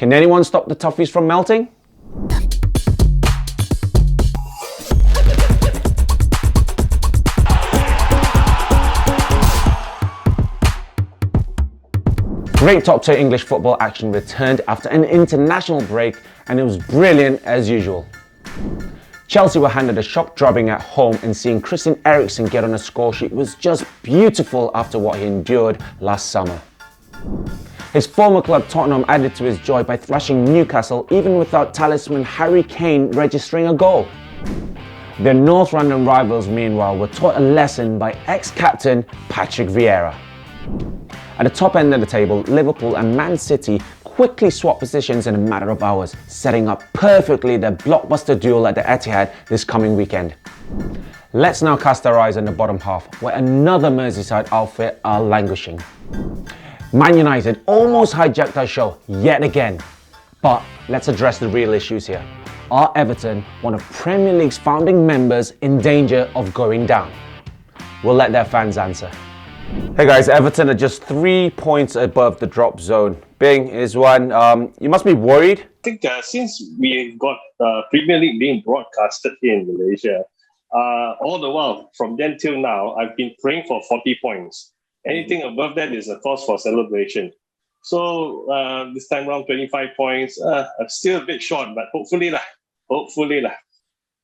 Can anyone stop the toffees from melting? Great top-tier English football action returned after an international break, and it was brilliant as usual. Chelsea were handed a shock drubbing at home, and seeing Christian Eriksen get on a score sheet was just beautiful after what he endured last summer. His former club Tottenham added to his joy by thrashing Newcastle even without talisman Harry Kane registering a goal. Their North London rivals, meanwhile, were taught a lesson by ex-captain Patrick Vieira. At the top end of the table, Liverpool and Man City quickly swapped positions in a matter of hours, setting up perfectly their blockbuster duel at the Etihad this coming weekend. Let's now cast our eyes on the bottom half, where another Merseyside outfit are languishing. Man United almost hijacked our show yet again. But let's address the real issues here. Are Everton, one of Premier League's founding members, in danger of going down? We'll let their fans answer. Hey guys, Everton are just 3 points above the drop zone. Biing, Izwan, you must be worried. I think since we got Premier League being broadcasted here in Malaysia, all the while, from then till now, I've been praying for 40 points. Anything above that is a cause for celebration. So this time around, 25 points. I'm still a bit short, but hopefully lah.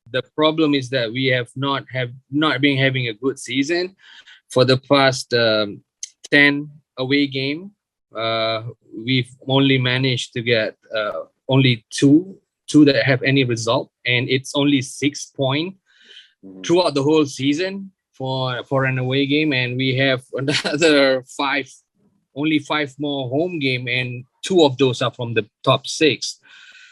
The problem is that we have not been having a good season. For the past 10 away game, we've only managed to get only two that have any result, and it's only 6 points throughout the whole season for an away game, and we have another only five more home game, and 2 of those are from the top 6.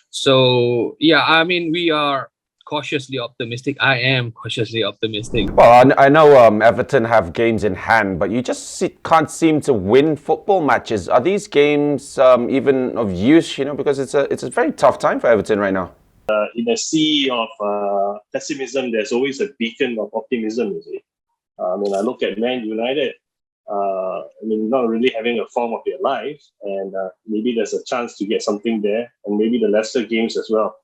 So yeah, I mean, we are cautiously optimistic. I am cautiously optimistic. Well, I know Everton have games in hand, but you just can't seem to win football matches. Are these games even of use? You know, because it's a very tough time for Everton right now. In a sea of pessimism, there's always a beacon of optimism. You see, I mean, I look at Man United. Not really having a form of their life, and maybe there's a chance to get something there, and maybe the Leicester games as well.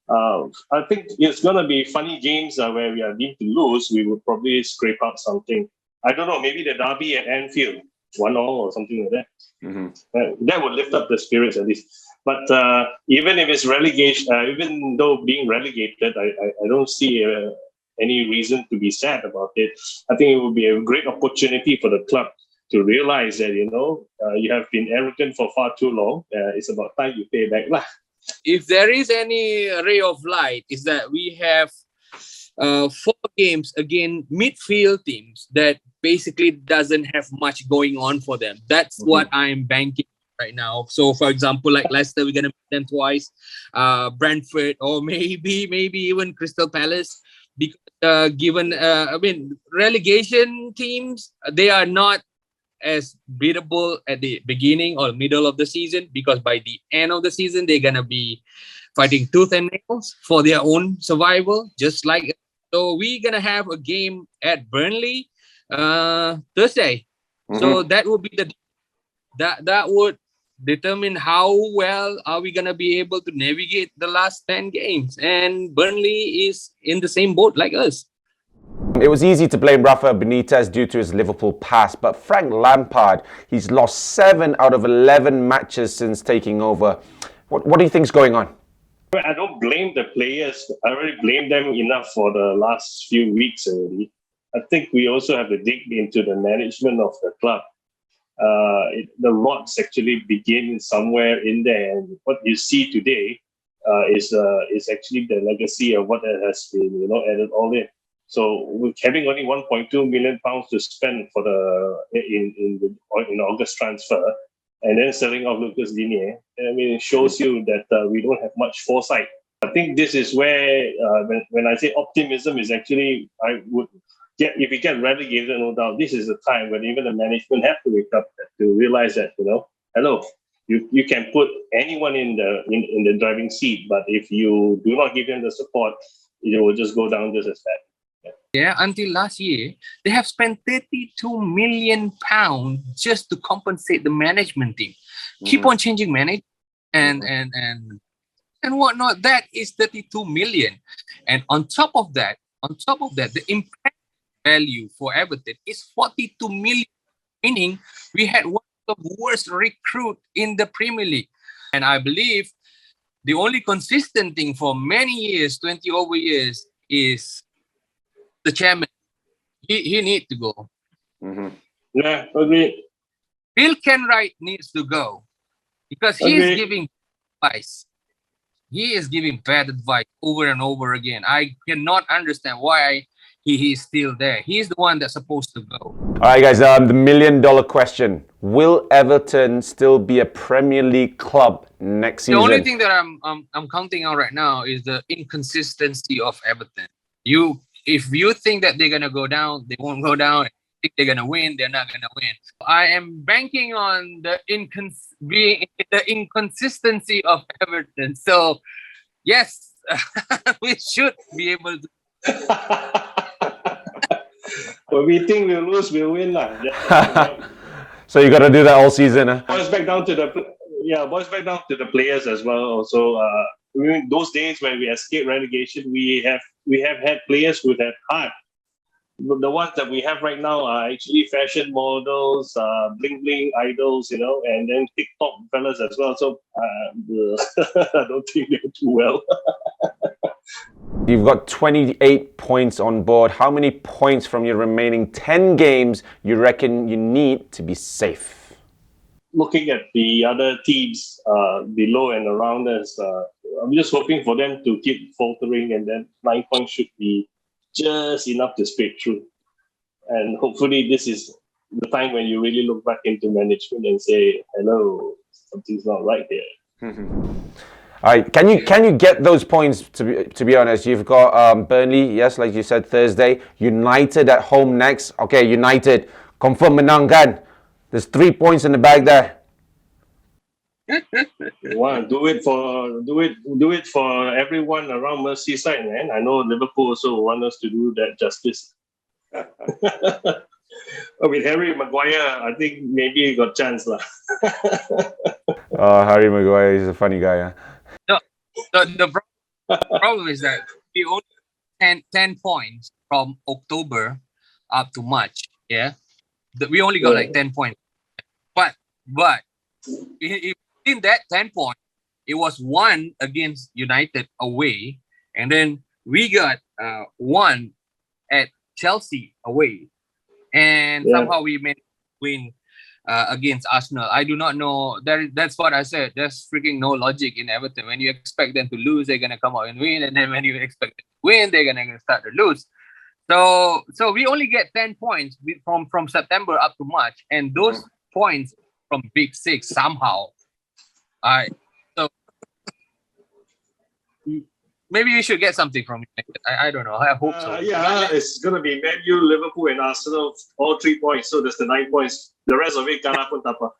I think it's going to be funny games where we are deemed to lose. We would probably scrape out something. I don't know, maybe the derby at Anfield, 1-1 or something like that. That would lift up the spirits at least. But even if it's relegation, even though being relegated, I don't see any reason to be sad about it. I think it would be a great opportunity for the club to realize that, you have been arrogant for far too long. It's about time you pay back lah. If there is any ray of light, is that we have 4 games against midfield teams that basically doesn't have much going on for them. That's what I'm banking right now. So, for example, like Leicester, we're gonna meet them twice. Brentford, or maybe even Crystal Palace. Because given relegation teams, they are not as beatable at the beginning or middle of the season, because by the end of the season they're gonna be fighting tooth and nails for their own survival. Just like, so we're gonna have a game at Burnley Thursday. So that would be that would determine how well are we gonna be able to navigate the last 10 games. And Burnley is in the same boat like us. It was easy to blame Rafa Benitez due to his Liverpool past, but Frank Lampard, he's lost 7 out of 11 matches since taking over. What do you think's going on? I don't blame the players. I already blamed them enough for the last few weeks already. I think we also have to dig into the management of the club. The rots actually begin somewhere in there, and what you see today is actually the legacy of what has been added all in. So with having only 1.2 million pounds to spend for in August transfer, and then selling off Lucas Digne, it shows you that we don't have much foresight. I think this is where when I say optimism is actually, if we get relegated, no doubt, this is the time when even the management have to wake up to realize that, hello, you can put anyone in the driving seat, but if you do not give them the support, it will just go down just as bad. Yeah, until last year, they have spent £32 million just to compensate the management team. Keep on changing management, and whatnot. That is 32 million. And on top of that, the impact value for Everton is 42 million, meaning we had one of the worst recruit in the Premier League. And I believe the only consistent thing for many years, 20 over years, is the chairman. He needs to go. Yeah, agree. Bill Kenwright needs to go because he is giving advice. He is giving bad advice over and over again. I cannot understand why he is still there. He's the one that's supposed to go. All right, guys, the $1 million question. Will Everton still be a Premier League club next season? The only thing that I'm counting on right now is the inconsistency of Everton. If you think that they're gonna go down, they won't go down. If they're gonna win, they're not gonna win. I am banking on the inconsistency of Everton. So yes, we should be able to. When we think we'll lose, we'll win. So you got to do that all season, huh? Boys back down to the players as well. Also, those days when we escaped relegation, we have had players who have heart. The ones that we have right now are actually fashion models, bling bling idols, and then TikTok fellas as well. So I don't think they'll do well. You've got 28 points on board. How many points from your remaining 10 games you reckon you need to be safe? Looking at the other teams below and around us, I'm just hoping for them to keep faltering, and then 9 points should be just enough to scrape through. And hopefully this is the time when you really look back into management and say, hello, something's not right here. All right, can you get those points? To be honest, you've got Burnley, yes, like you said, Thursday. United at home next. Okay, United, confirm menang kan? There's 3 points in the bag there. Wow, do it for everyone around Merseyside, man. I know Liverpool also want us to do that justice. With Harry Maguire, I think maybe he got chance lah. Harry Maguire is a funny guy, huh? No, the problem is that we only 10 points from October up to March. Yeah, we only got like 10 points. But in that 10 points, it was 1 against United away, and then we got 1 at Chelsea away, and somehow we managed to win against Arsenal. I do not know. That's what I said. There's freaking no logic in Everton. When you expect them to lose, they're gonna come out and win, and then when you expect them to win, they're gonna start to lose. So we only get 10 points from September up to March, and those points from Big Six somehow. So maybe we should get something from United. I don't know. I hope so. Yeah, it's gonna be Man U, Liverpool, and Arsenal, all 3 points. So there's the 9 points. The rest of it, kalah pun tak apa.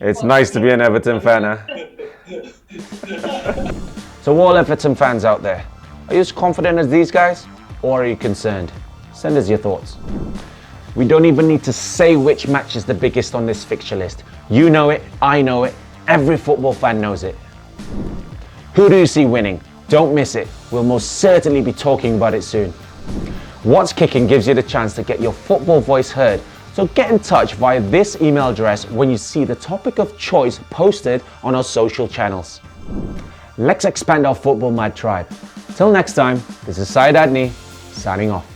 It's nice to be an Everton fan, huh? So all Everton fans out there, are you as confident as these guys, or are you concerned? Send us your thoughts. We don't even need to say which match is the biggest on this fixture list. You know it, I know it, every football fan knows it. Who do you see winning? Don't miss it. We'll most certainly be talking about it soon. What's Kickin gives you the chance to get your football voice heard. So get in touch via this email address when you see the topic of choice posted on our social channels. Let's expand our football mad tribe. Till next time, this is Syed Adney, signing off.